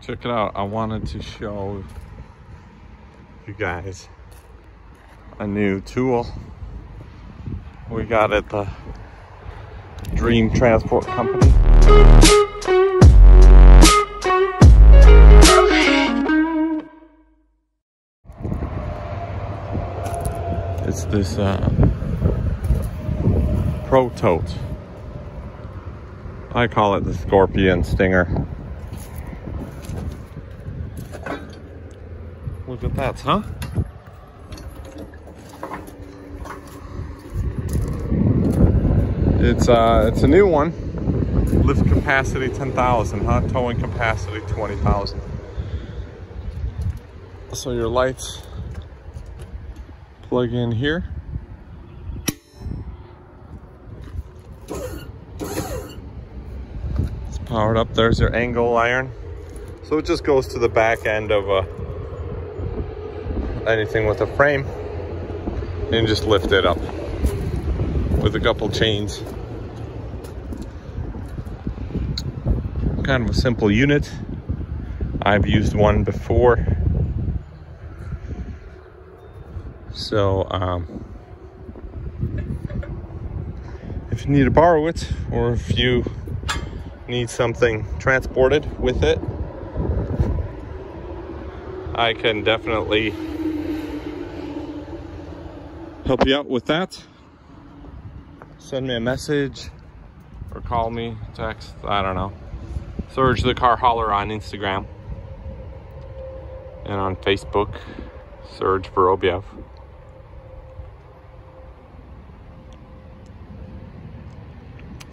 Check it out. I wanted to show you guys a new tool we got at the Dream Transport Company. It's this Pro Tote. I call it the Scorpion Stinger. Look at that, huh? It's a new one. Lift capacity 10,000, huh? Towing capacity 20,000. So your lights plug in here. It's powered up. There's your angle iron. So it just goes to the back end of anything with a frame and just lift it up with a couple chains. Kind of a simple unit. I've used one before. So if you need to borrow it, or if you need something transported with it, I can definitely help you out with that. Send me a message or call me, text, I don't know. Search the Car Hauler on Instagram and on Facebook. Search Vorobiev.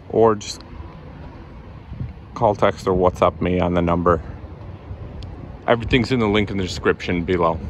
Or just call, text, or WhatsApp me on the number. Everything's in the link in the description below.